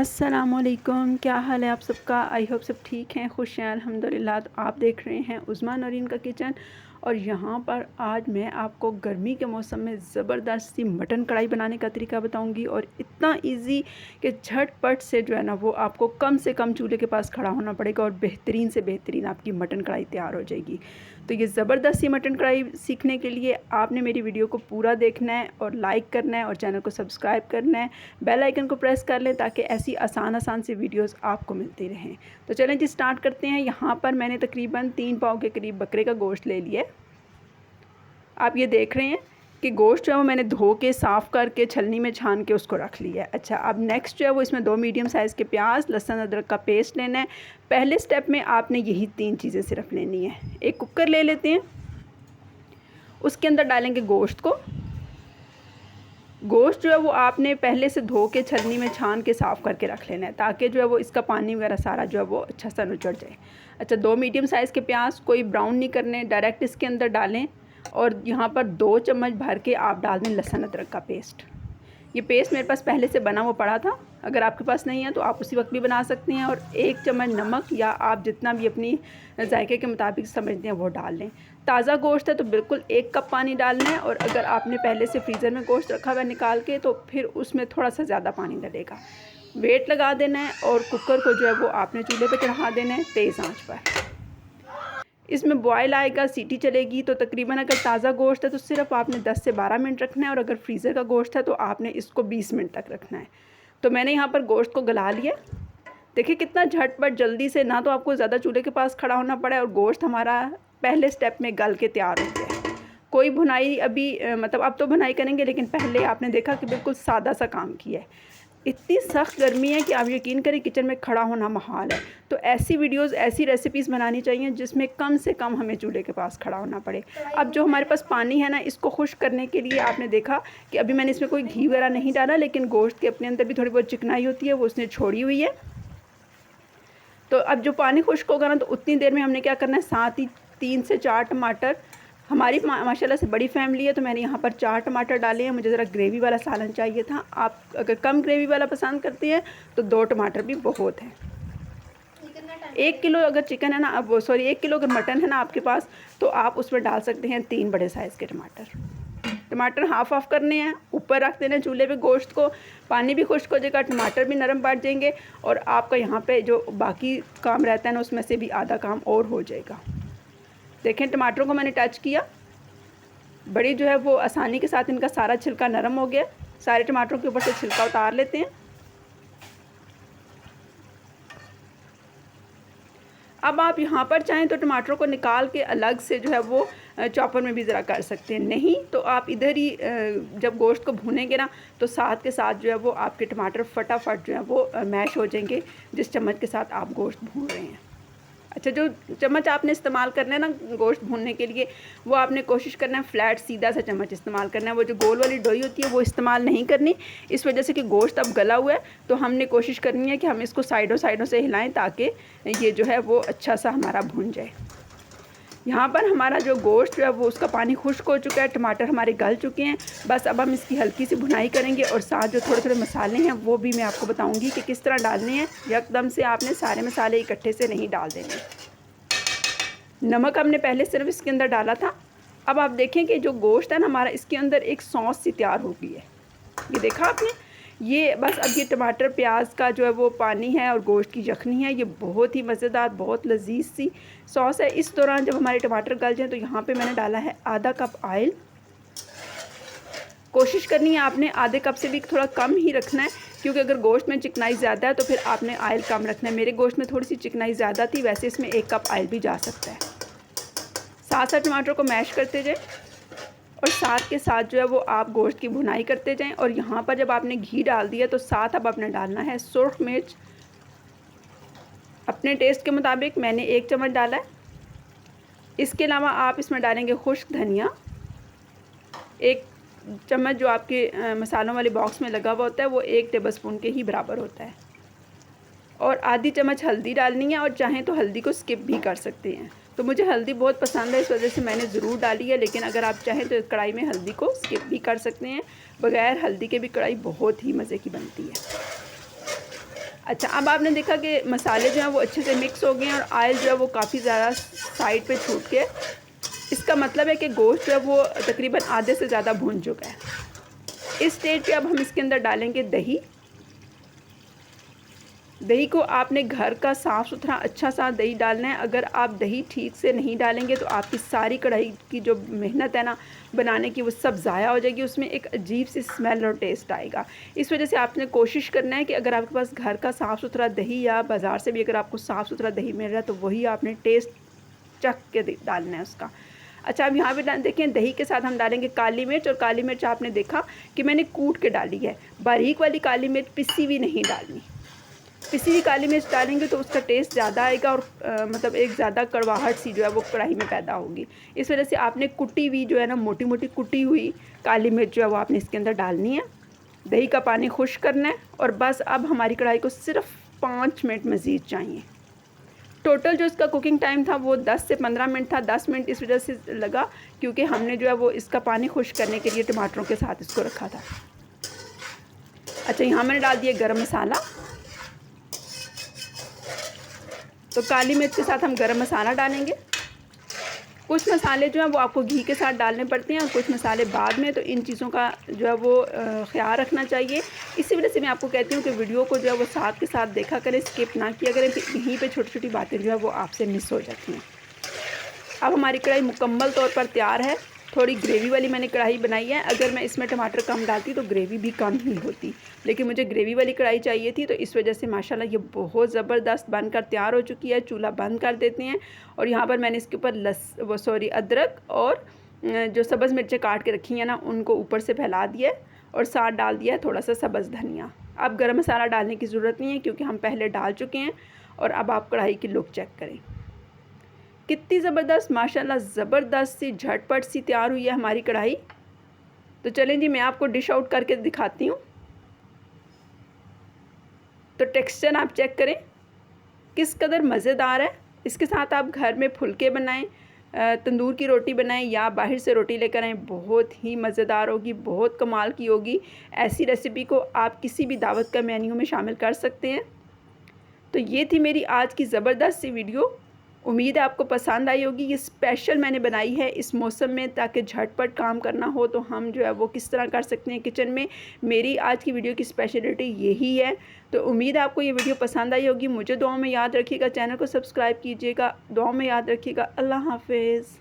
अस्सलामुअलैकुम, क्या हाल है आप सबका। आई होप सब ठीक हैं, खुश हैं अल्हम्दुलिल्लाह। तो आप देख रहे हैं उस्मा नौरीन का किचन। और यहाँ पर आज मैं आपको गर्मी के मौसम में ज़बरदस्त सी मटन कढ़ाई बनाने का तरीका बताऊँगी। और इतना इजी कि झटपट से जो है ना वो आपको कम से कम चूल्हे के पास खड़ा होना पड़ेगा और बेहतरीन से बेहतरीन आपकी मटन कढ़ाई तैयार हो जाएगी। तो ये ज़बरदस्त सी मटन कढ़ाई सीखने के लिए आपने मेरी वीडियो को पूरा देखना है और लाइक करना है और चैनल को सब्सक्राइब करना है। बेल आइकन को प्रेस कर लें ताकि ऐसी आसान सी वीडियोस आपको मिलती रहें। तो चलें जी स्टार्ट करते हैं। यहाँ पर मैंने तकरीबन 3 पाव के करीब बकरे का गोश्त ले लिया। आप ये देख रहे हैं कि गोश्त जो है वो मैंने धो के साफ़ करके छलनी में छान के उसको रख लिया है। अच्छा, अब नेक्स्ट जो है वो इसमें 2 मीडियम साइज़ के प्याज, लहसुन अदरक का पेस्ट लेना है। पहले स्टेप में आपने यही 3 चीज़ें सिर्फ लेनी है। एक कुकर ले लेते हैं, उसके अंदर डालेंगे गोश्त को। गोश्त जो है वो आपने पहले से धो के छलनी में छान के साफ़ करके रख लेना है ताकि जो है वो इसका पानी वगैरह सारा जो है वो अच्छा सा नुचड़ जाए। अच्छा, 2 मीडियम साइज़ के प्याज, कोई ब्राउन नहीं करने, डायरेक्ट इसके अंदर डालें। और यहाँ पर 2 चम्मच भर के आप डाल दें लहसुन अदरक का पेस्ट। ये पेस्ट मेरे पास पहले से बना हुआ पड़ा था, अगर आपके पास नहीं है तो आप उसी वक्त भी बना सकती हैं। और 1 चम्मच नमक या आप जितना भी अपनी जायके के मुताबिक समझते हैं वो डाल लें। ताज़ा गोश्त है तो बिल्कुल 1 कप पानी डालना है। और अगर आपने पहले से फ्रीज़र में गोश्त रखा हुआ निकाल के तो फिर उसमें थोड़ा सा ज़्यादा पानी डलेगा। वेट लगा देना है और कुकर को जो है वो आपने चूल्हे पर चढ़ा देना है तेज़ आँच पर। इसमें बॉयल आएगा, सीटी चलेगी। तो तकरीबन अगर ताज़ा गोश्त है तो सिर्फ आपने 10 से 12 मिनट रखना है और अगर फ्रीज़र का गोश्त है तो आपने इसको 20 मिनट तक रखना है। तो मैंने यहाँ पर गोश्त को गला लिया। देखिए कितना झटपट जल्दी से, ना तो आपको ज़्यादा चूल्हे के पास खड़ा होना पड़ा और गोश्त हमारा पहले स्टेप में गल के तैयार हो गया है। कोई भुनाई अभी मतलब अब तो भुनाई करेंगे, लेकिन पहले आपने देखा कि बिल्कुल सादा सा काम किया है। इतनी सख्त गर्मी है कि आप यकीन करें किचन में खड़ा होना महाल है। तो ऐसी वीडियोस, ऐसी रेसिपीज़ बनानी चाहिए जिसमें कम से कम हमें चूल्हे के पास खड़ा होना पड़े। अब जो हमारे पास पानी है ना, इसको खुश्क करने के लिए आपने देखा कि अभी मैंने इसमें कोई घी वगैरह नहीं डाला, लेकिन गोश्त के अपने अंदर भी थोड़ी बहुत चिकनाई होती है, वो उसने छोड़ी हुई है। तो अब जो पानी खुश्क होगा ना तो उतनी देर में हमने क्या करना है, साथ ही 3 से 4 टमाटर, हमारी माशाल्लाह से बड़ी फैमिली है तो मैंने यहाँ पर 4 टमाटर डाले हैं। मुझे ज़रा ग्रेवी वाला सालन चाहिए था। आप अगर कम ग्रेवी वाला पसंद करते हैं तो 2 टमाटर भी बहुत हैं। 1 किलो अगर चिकन है ना, अब सॉरी 1 किलो अगर मटन है ना आपके पास तो आप उसमें डाल सकते हैं 3 बड़े साइज़ के टमाटर। टमाटर हाफ़ ऑफ करने हैं, ऊपर रख देना चूल्हे पे गोश्त को। पानी भी खुश्क हो जाएगा, टमाटर भी नरम पड़ जाएंगे और आपका यहाँ पे जो बाकी काम रहता है ना उसमें से भी आधा काम और हो जाएगा। देखें टमाटरों को मैंने टच किया, बड़ी जो है वो आसानी के साथ इनका सारा छिलका नरम हो गया। सारे टमाटरों के ऊपर से छिलका उतार लेते हैं। अब आप यहाँ पर चाहें तो टमाटरों को निकाल के अलग से जो है वो चॉपर में भी ज़रा कर सकते हैं, नहीं तो आप इधर ही जब गोश्त को भूनेंगे ना तो साथ के साथ जो है वो आपके टमाटर फटाफट जो है वो मैश हो जाएंगे जिस चम्मच के साथ आप गोश्त भून रहे हैं। अच्छा, जो चम्मच आपने इस्तेमाल करना है ना गोश्त भूनने के लिए, वो आपने कोशिश करना है फ्लैट सीधा सा चम्मच इस्तेमाल करना है। वो जो गोल वाली डोई होती है वो इस्तेमाल नहीं करनी, इस वजह से कि गोश्त अब गला हुआ है तो हमने कोशिश करनी है कि हम इसको साइडों से हिलाएं ताकि ये जो है वो अच्छा सा हमारा भून जाए। यहाँ पर हमारा जो गोश्त जो है वो उसका पानी खुश्क हो चुका है, टमाटर हमारे गल चुके हैं। बस अब हम इसकी हल्की सी भुनाई करेंगे और साथ जो थोड़े थोड़े मसाले हैं वो भी मैं आपको बताऊंगी कि किस तरह डालने हैं। एकदम से आपने सारे मसाले इकट्ठे से नहीं डाल देने। नमक हमने पहले सिर्फ इसके अंदर डाला था। अब आप देखें कि जो गोश्त है ना हमारा, इसके अंदर एक सॉस सी तैयार हो गई है। ये देखा आपने, ये बस अब ये टमाटर प्याज का जो है वो पानी है और गोश्त की यखनी है। ये बहुत ही मज़ेदार, बहुत लजीज सी सॉस है। इस दौरान जब हमारे टमाटर गल जाएँ तो यहाँ पे मैंने डाला है आधा कप ऑयल। कोशिश करनी है आपने आधे कप से भी थोड़ा कम ही रखना है, क्योंकि अगर गोश्त में चिकनाई ज़्यादा है तो फिर आपने ऑयल कम रखना है। मेरे गोश्त में थोड़ी सी चिकनाई ज़्यादा थी, वैसे इसमें 1 कप ऑयल भी जा सकता है। साथ साथ टमाटर को मैश करते जाएं और साथ के साथ जो है वो आप गोश्त की भुनाई करते जाएं। और यहाँ पर जब आपने घी डाल दिया तो साथ अब आपने डालना है सुर्ख मिर्च अपने टेस्ट के मुताबिक। मैंने 1 चम्मच डाला है। इसके अलावा आप इसमें डालेंगे खुश्क धनिया, 1 चम्मच जो आपके मसालों वाले बॉक्स में लगा हुआ होता है वो 1 टेबलस्पून के ही बराबर होता है। और आधी चम्मच हल्दी डालनी है, और चाहें तो हल्दी को स्किप भी कर सकते हैं। तो मुझे हल्दी बहुत पसंद है, इस वजह से मैंने ज़रूर डाली है, लेकिन अगर आप चाहें तो कढ़ाई में हल्दी को स्किप भी कर सकते हैं। बग़ैर हल्दी के भी कढ़ाई बहुत ही मज़े की बनती है। अच्छा, अब आपने देखा कि मसाले जो हैं वो अच्छे से मिक्स हो गए हैं और ऑयल जो है वो काफ़ी ज़्यादा साइड पे छूट के, इसका मतलब है कि गोश्त जो है वो तकरीबन आधे से ज़्यादा भुन चुका है। इस स्टेज पे अब हम इसके अंदर डालेंगे दही। दही को आपने घर का साफ़ सुथरा अच्छा सा दही डालना है। अगर आप दही ठीक से नहीं डालेंगे तो आपकी सारी कढ़ाई की जो मेहनत है ना बनाने की, वो सब ज़ाया हो जाएगी, उसमें एक अजीब सी स्मेल और टेस्ट आएगा। इस वजह से आपने कोशिश करना है कि अगर आपके पास घर का साफ़ सुथरा दही या बाज़ार से भी अगर आपको साफ़ सुथरा दही मिल रहा है तो वही आपने टेस्ट चख के डालना है उसका। अच्छा, अब यहाँ पे देखें दही के साथ हम डालेंगे काली मिर्च, और काली मिर्च आपने देखा कि मैंने कूट के डाली है, बारीक वाली काली मिर्च पिसी हुई नहीं डालनी। पिसी हुई काली मिर्च डालेंगे तो उसका टेस्ट ज़्यादा आएगा और मतलब एक ज़्यादा कड़वाहट सी जो है वो कढ़ाई में पैदा होगी। इस वजह से आपने कुटी हुई जो है ना, मोटी मोटी कुटी हुई काली मिर्च जो है वो आपने इसके अंदर डालनी है। दही का पानी खुश्क करना है और बस अब हमारी कढ़ाई को सिर्फ 5 मिनट मज़ीद चाहिए। टोटल जो इसका कुकिंग टाइम था वो 10 से 15 मिनट था। 10 मिनट इस वजह से लगा क्योंकि हमने जो है वो इसका पानी खुश्क करने के लिए टमाटरों के साथ इसको रखा था। अच्छा, यहाँ मैंने डाल दिया गरम मसाला। तो काली मिर्च के साथ हम गरम मसाला डालेंगे। कुछ मसाले जो हैं वो आपको घी के साथ डालने पड़ते हैं और कुछ मसाले बाद में, तो इन चीज़ों का जो है वो ख्याल रखना चाहिए। इसी वजह से मैं आपको कहती हूँ कि वीडियो को जो है वो साथ के साथ देखा करें, स्किप ना किया करें, फिर यहीं पे छोटी छोटी बातें जो है वो आपसे मिस हो जाती हैं। अब हमारी कढ़ाई मुकम्मल तौर पर तैयार है। थोड़ी ग्रेवी वाली मैंने कढ़ाई बनाई है। अगर मैं इसमें टमाटर कम डालती तो ग्रेवी भी कम ही होती, लेकिन मुझे ग्रेवी वाली कढ़ाई चाहिए थी, तो इस वजह से माशाल्लाह ये बहुत ज़बरदस्त बनकर तैयार हो चुकी है। चूल्हा बंद कर देते हैं और यहाँ पर मैंने इसके ऊपर अदरक और जो सब्ज़ मिर्चें काट के रखी हैं ना, उनको ऊपर से फैला दिया और साथ डाल दिया है थोड़ा सा सब्ज़ धनिया। अब गरम मसाला डालने की ज़रूरत नहीं है क्योंकि हम पहले डाल चुके हैं। और अब आप कढ़ाई की लुक चेक करें, कितनी ज़बरदस्त, माशाल्लाह ज़बरदस्त सी झटपट सी तैयार हुई है हमारी कढ़ाई। तो चलें जी, मैं आपको डिश आउट करके दिखाती हूँ। तो टेक्सचर आप चेक करें किस कदर मज़ेदार है। इसके साथ आप घर में फुलके बनाएं, तंदूर की रोटी बनाएं या बाहर से रोटी लेकर आएँ, बहुत ही मज़ेदार होगी, बहुत कमाल की होगी। ऐसी रेसिपी को आप किसी भी दावत का मेन्यू में शामिल कर सकते हैं। तो ये थी मेरी आज की ज़बरदस्त सी वीडियो। उम्मीद है आपको पसंद आई होगी। ये स्पेशल मैंने बनाई है इस मौसम में, ताकि झटपट काम करना हो तो हम जो है वो किस तरह कर सकते हैं किचन में। मेरी आज की वीडियो की स्पेशलिटी यही है। तो उम्मीद है आपको ये वीडियो पसंद आई होगी। मुझे दुआ में याद रखिएगा, चैनल को सब्सक्राइब कीजिएगा, दुआ में याद रखिएगा। अल्लाह हाफ़िज़।